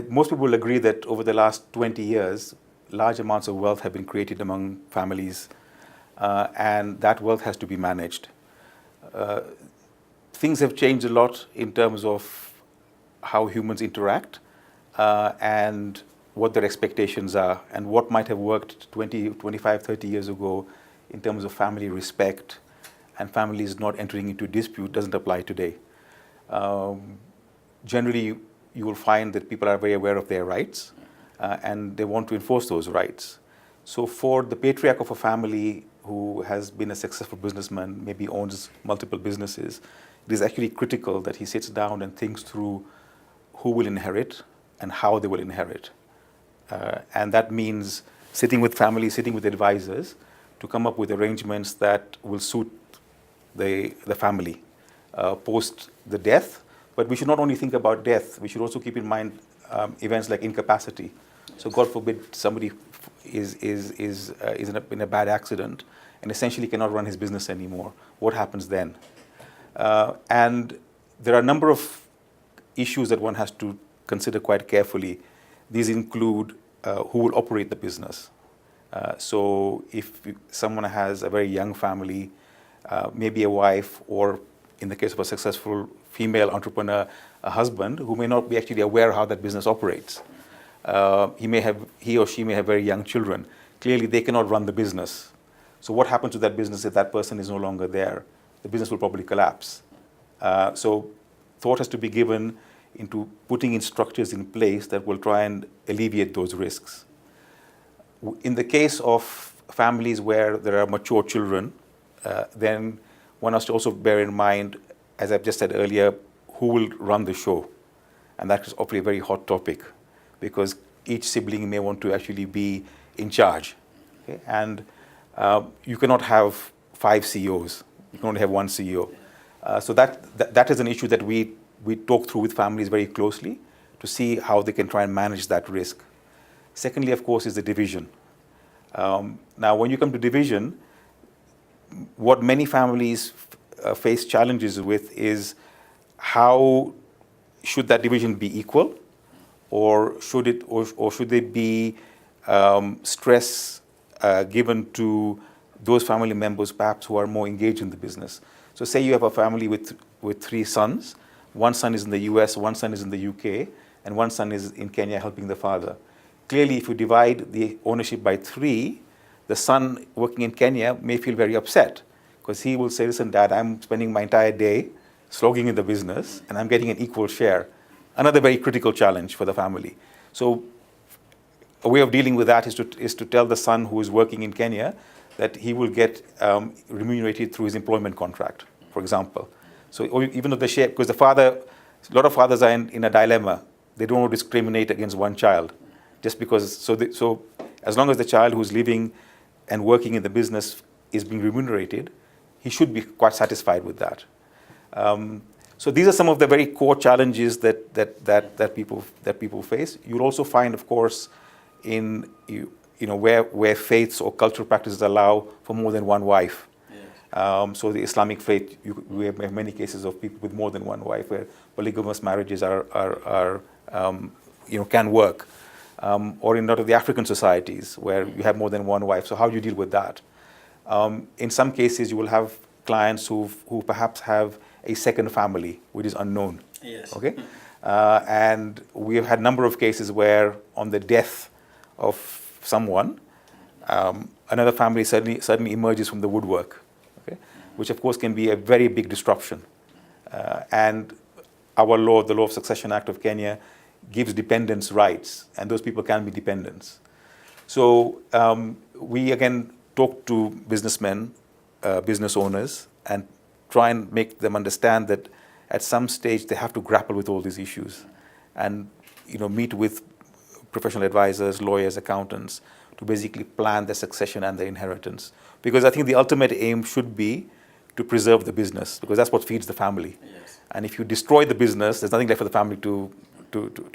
most people will agree that over the last 20 years, large amounts of wealth have been created among families, and that wealth has to be managed. Uh, Things have changed a lot in terms of how humans interact and what their expectations are, and what might have worked 20, 25, 30 years ago in terms of family respect and families not entering into dispute doesn't apply today. Um, Generally, you will find that people are very aware of their rights and they want to enforce those rights. So for the patriarch of a family who has been a successful businessman, maybe owns multiple businesses, it is actually critical that he sits down and thinks through who will inherit and how they will inherit. And that means sitting with families, sitting with advisors to come up with arrangements that will suit the family post the death. But we should not only think about death, we should also keep in mind events like incapacity. So God forbid somebody is in a bad accident and essentially cannot run his business anymore. What happens then? And there are a number of issues that one has to consider quite carefully. These include who will operate the business. So if someone has a very young family, maybe a wife, or in the case of a successful female entrepreneur, a husband who may not be actually aware how that business operates. He or she may have very young children. Clearly, they cannot run the business. So what happens to that business if that person is no longer there? The business will probably collapse. So thought has to be given into putting in structures in place that will try and alleviate those risks. In the case of families where there are mature children, then one has to also bear in mind, as I've just said earlier, who will run the show. And that is obviously a very hot topic because each sibling may want to actually be in charge. Okay? And you cannot have 5 CEOs. You can only have one CEO. So that is an issue that we talk through with families very closely to see how they can try and manage that risk. Secondly, of course, is the division. Now, when you come to division, what many families face challenges with is how should that division be equal, or should they be stress given to those family members perhaps who are more engaged in the business. So say you have a family with 3 sons. One son is in the US, one son is in the UK, and one son is in Kenya helping the father. Clearly, if you divide the ownership by 3, the son working in Kenya may feel very upset because he will say, listen, Dad, I'm spending my entire day slogging in the business and I'm getting an equal share. Another very critical challenge for the family. So a way of dealing with that is to tell the son who is working in Kenya that he will get remunerated through his employment contract, for example. So even though the share, because a lot of fathers are in a dilemma. They don't want to discriminate against one child, just because. So as long as the child who's living and working in the business is being remunerated, he should be quite satisfied with that. So these are some of the very core challenges that people face. You'll also find, of course, in where faiths or cultural practices allow for more than one wife. Yes. So the Islamic faith, we have many cases of people with more than one wife, where polygamous marriages can work. Or in a lot of the African societies where you have more than one wife. So how do you deal with that? In some cases, you will have clients who perhaps have a second family, which is unknown. Yes. Okay, and we have had a number of cases where, on the death of someone, another family suddenly emerges from the woodwork. Okay, which of course can be a very big disruption. And our law, the Law of Succession Act of Kenya, gives dependents rights, and those people can be dependents. So we again talk to businessmen, business owners, and try and make them understand that at some stage they have to grapple with all these issues, and meet with professional advisors, lawyers, accountants, to basically plan the succession and the inheritance. Because I think the ultimate aim should be to preserve the business, because that's what feeds the family. Yes. And if you destroy the business, there's nothing left for the family to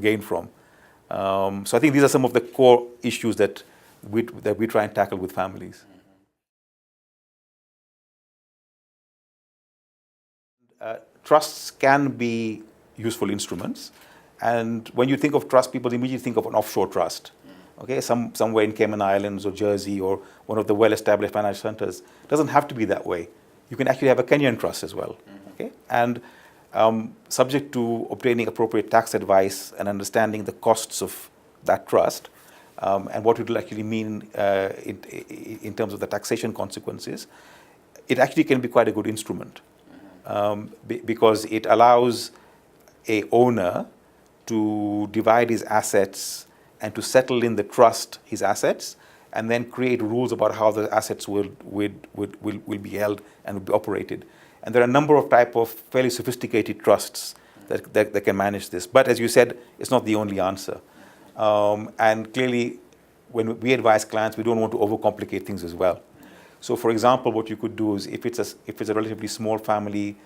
gain from. So I think these are some of the core issues that we try and tackle with families. Trusts can be useful instruments, And when you think of trust, people immediately think of an offshore trust. Okay, somewhere in Cayman Islands or Jersey or one of the well-established financial centers. It doesn't have to be that way. You can actually have a Kenyan trust as well. Okay, and subject to obtaining appropriate tax advice and understanding the costs of that trust and what it will actually mean in terms of the taxation consequences, it actually can be quite a good instrument because it allows a owner to divide his assets and to settle in the trust his assets, and then create rules about how the assets will be held and will be operated. And there are a number of type of fairly sophisticated trusts that can manage this. But as you said, it's not the only answer. And clearly, when we advise clients, we don't want to overcomplicate things as well. So for example, what you could do is if it's a relatively small family,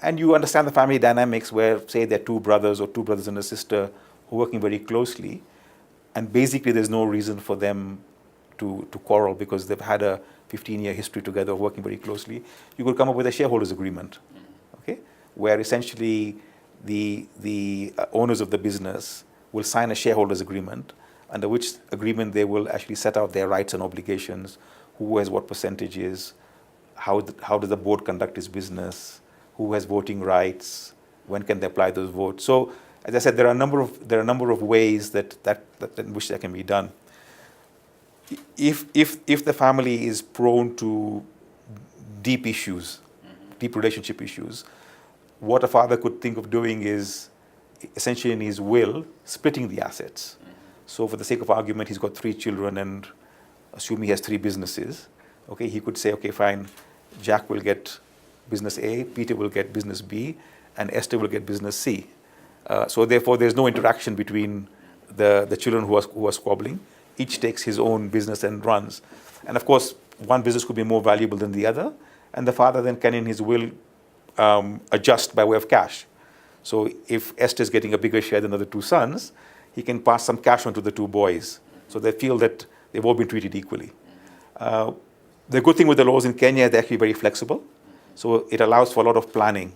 and you understand the family dynamics where, say, there are two brothers or two brothers and a sister who are working very closely, and basically there's no reason for them to quarrel because they've had a 15-year history together of working very closely, you could come up with a shareholders agreement, okay, where essentially the owners of the business will sign a shareholders agreement, under which agreement they will actually set out their rights and obligations, who has what percentages, how does the board conduct its business, who has voting rights, when can they apply those votes. So, as I said, there are a number of ways that in which that can be done. If the family is prone to deep issues, deep relationship issues, what a father could think of doing is essentially in his will splitting the assets. So, for the sake of argument, he's got 3 children, and assume he has 3 businesses. Okay, he could say, okay, fine, Jack will get business A, Peter will get business B, and Esther will get business C. So therefore, there's no interaction between the children who are squabbling. Each takes his own business and runs. And of course, one business could be more valuable than the other, and the father then can, in his will, adjust by way of cash. So if Esther is getting a bigger share than the other 2 sons, he can pass some cash on to the 2 boys. So they feel that they've all been treated equally. The good thing with the laws in Kenya, they're actually very flexible. So it allows for a lot of planning.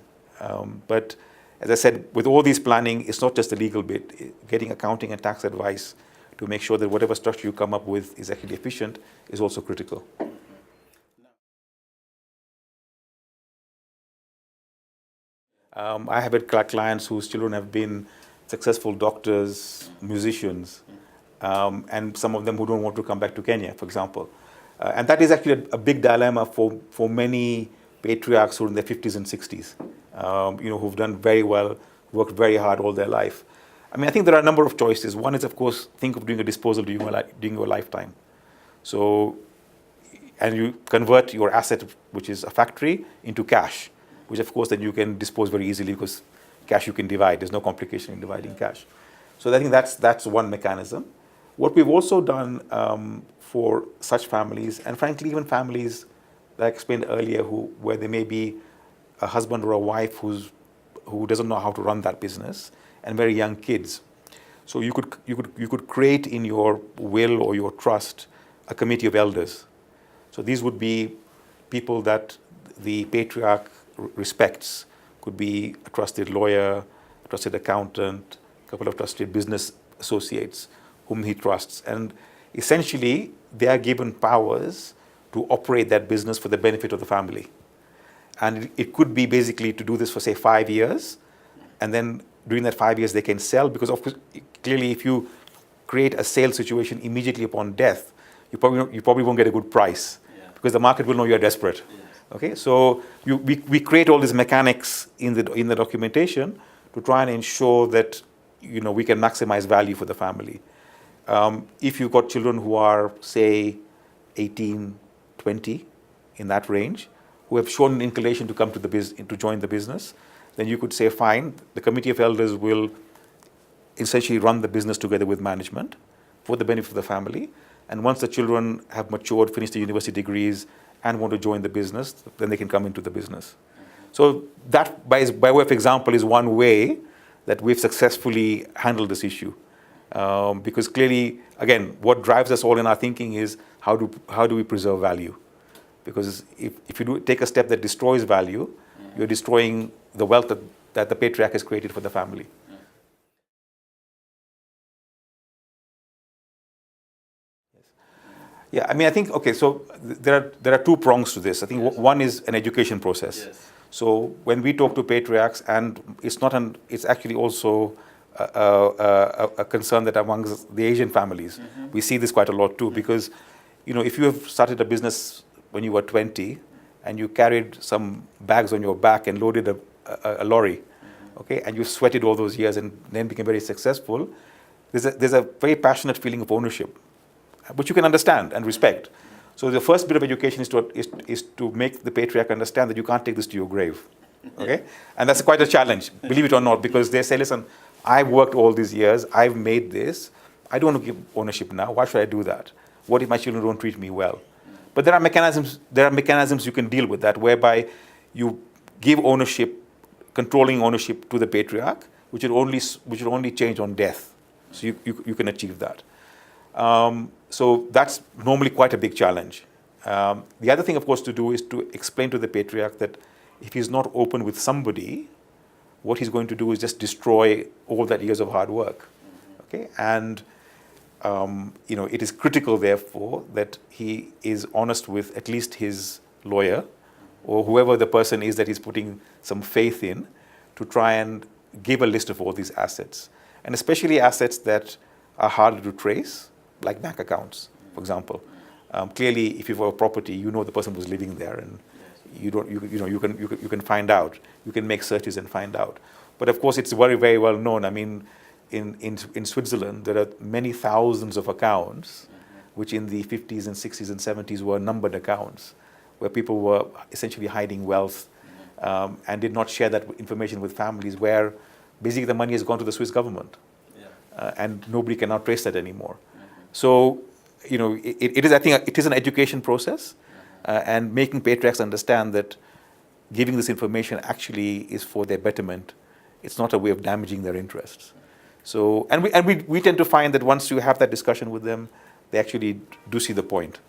But as I said, with all these planning, it's not just the legal bit. Getting accounting and tax advice to make sure that whatever structure you come up with is actually efficient is also critical. I have had clients whose children have been successful doctors, musicians, and some of them who don't want to come back to Kenya, for example. And that is actually a big dilemma for many patriarchs who are in their 50s and 60s, who've done very well, worked very hard all their life. I mean, I think there are a number of choices. One is, of course, think of doing a disposal during your lifetime. So, and you convert your asset, which is a factory, into cash, which of course then you can dispose very easily because cash you can divide. There's no complication in dividing cash. So I think that's one mechanism. What we've also done for such families, and frankly even families that I explained earlier, where there may be a husband or a wife who doesn't know how to run that business, and very young kids. So you could create in your will or your trust a committee of elders. So these would be people that the patriarch respects. Could be a trusted lawyer, a trusted accountant, a couple of trusted business associates whom he trusts. And essentially, they are given powers to operate that business for the benefit of the family. And it could be basically to do this for, say, 5 years, and then during that 5 years they can sell, because of course, clearly if you create a sale situation immediately upon death, you probably won't get a good price, because the market will know you're desperate. Okay, so we create all these mechanics in the documentation to try and ensure that we can maximize value for the family. If you've got children who are, say, 18, 20, in that range, who have shown an inclination to come to join the business, then you could say, fine, the committee of elders will essentially run the business together with management for the benefit of the family. And once the children have matured, finished their university degrees, and want to join the business, then they can come into the business. So that, by way of example, is one way that we've successfully handled this issue. Because clearly, again, what drives us all in our thinking is how do we preserve value? Because if you take a step that destroys value, you're destroying the wealth that the patriarch has created for the family. Yeah, I mean, I think, okay, so there are two prongs to this. I think one is an education process. Yes. So when we talk to patriarchs, and it's actually also a concern that amongst the Asian families, we see this quite a lot too, because, if you have started a business when you were 20 and you carried some bags on your back and loaded a lorry, okay, and you sweated all those years and then became very successful, there's a very passionate feeling of ownership, which you can understand and respect. So the first bit of education is to make the patriarch understand that you can't take this to your grave, okay? And that's quite a challenge, believe it or not, because they say, listen, I've worked all these years, I've made this, I don't want to give ownership now. Why should I do that? What if my children don't treat me well? But there are mechanisms you can deal with that, whereby you give ownership, controlling ownership to the patriarch, which will only change on death. So you can achieve that. So that's normally quite a big challenge. The other thing, of course, to do is to explain to the patriarch that if he's not open with somebody, what he's going to do is just destroy all that years of hard work. Okay, and it is critical, therefore, that he is honest with at least his lawyer or whoever the person is that he's putting some faith in, to try and give a list of all these assets, and especially assets that are harder to trace, like bank accounts, for example. Clearly, if you've got a property, you know the person was living there, and you can find out. You can make searches and find out. But of course, it's very, very well known. I mean, in Switzerland, there are many thousands of accounts, which in the 50s and 60s and 70s were numbered accounts, where people were essentially hiding wealth and did not share that information with families, where basically the money has gone to the Swiss government, and nobody can now trace that anymore. So, I think it is an education process, and making patriarchs understand that giving this information actually is for their betterment. It's not a way of damaging their interests. So, and we tend to find that once you have that discussion with them, they actually do see the point.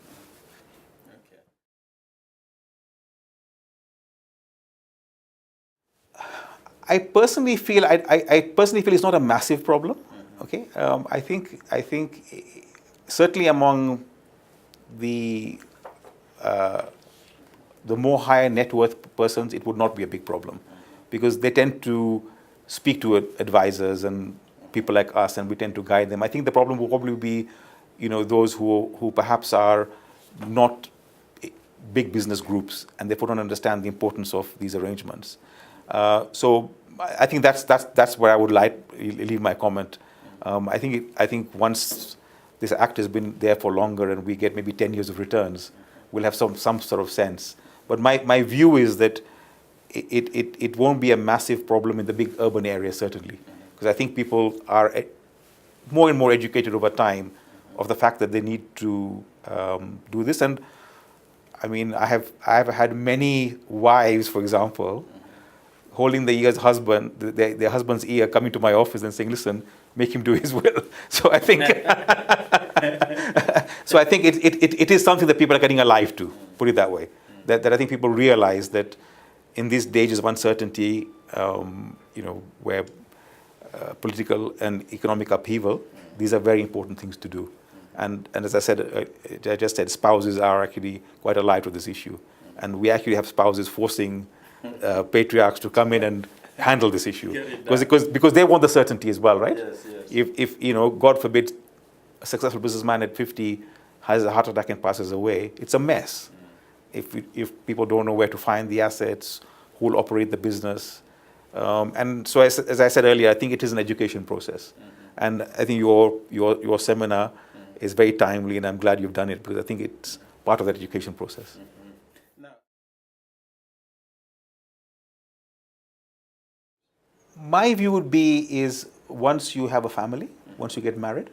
I personally feel it's not a massive problem. Okay, I think certainly among the more higher net worth persons, it would not be a big problem, because they tend to speak to advisors and people like us, and we tend to guide them. I think the problem will probably be, those who perhaps are not big business groups, and therefore don't understand the importance of these arrangements. So I think that's where I would leave my comment. I think once this act has been there for longer and we get maybe 10 years of returns, we'll have some sort of sense. But my view is that it won't be a massive problem in the big urban areas, certainly, because I think people are more and more educated over time of the fact that they need to do this. And I mean, I have had many wives, for example, holding their husband's ear, coming to my office and saying, "Listen, make him do his will." So I think, it is something that people are getting alive to. Put it that way. That I think people realize that in these days of uncertainty, where political and economic upheaval, these are very important things to do. And as I just said, spouses are actually quite alive to this issue, and we actually have spouses forcing patriarchs to come in and handle this issue, because they want the certainty as well, right? Yes. If God forbid, a successful businessman at 50 has a heart attack and passes away, it's a mess. If people don't know where to find the assets, who will operate the business, and so as I said earlier, I think it is an education process, and I think your seminar is very timely, and I'm glad you've done it, because I think it's part of that education process. My view would be is once you have a family, once you get married,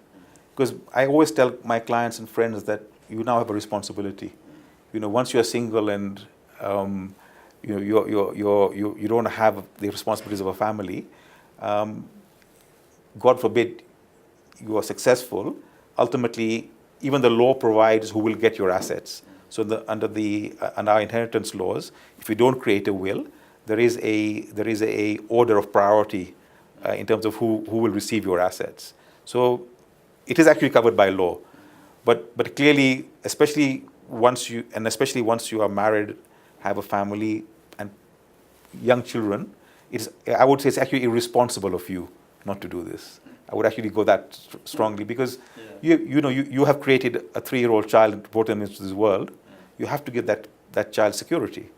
because I always tell my clients and friends that you now have a responsibility. Once you're single and you don't have the responsibilities of a family, God forbid you are successful, ultimately even the law provides who will get your assets. So under our inheritance laws, if you don't create a will, there is a order of priority in terms of who will receive your assets. So it is actually covered by law. But clearly, especially once you are married, have a family and young children, I would say it's actually irresponsible of you not to do this. I would actually go that strongly, because you have created a 3-year-old child and brought them into this world. You have to give that child security.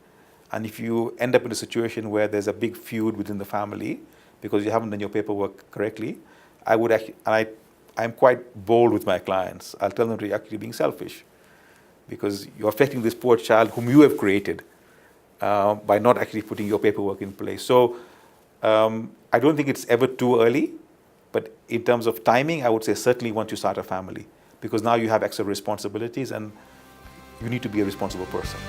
And if you end up in a situation where there's a big feud within the family because you haven't done your paperwork correctly, I'm quite bold with my clients. I'll tell them to actually being selfish, because you're affecting this poor child whom you have created by not actually putting your paperwork in place. So I don't think it's ever too early, but in terms of timing, I would say certainly once you start a family, because now you have extra responsibilities and you need to be a responsible person.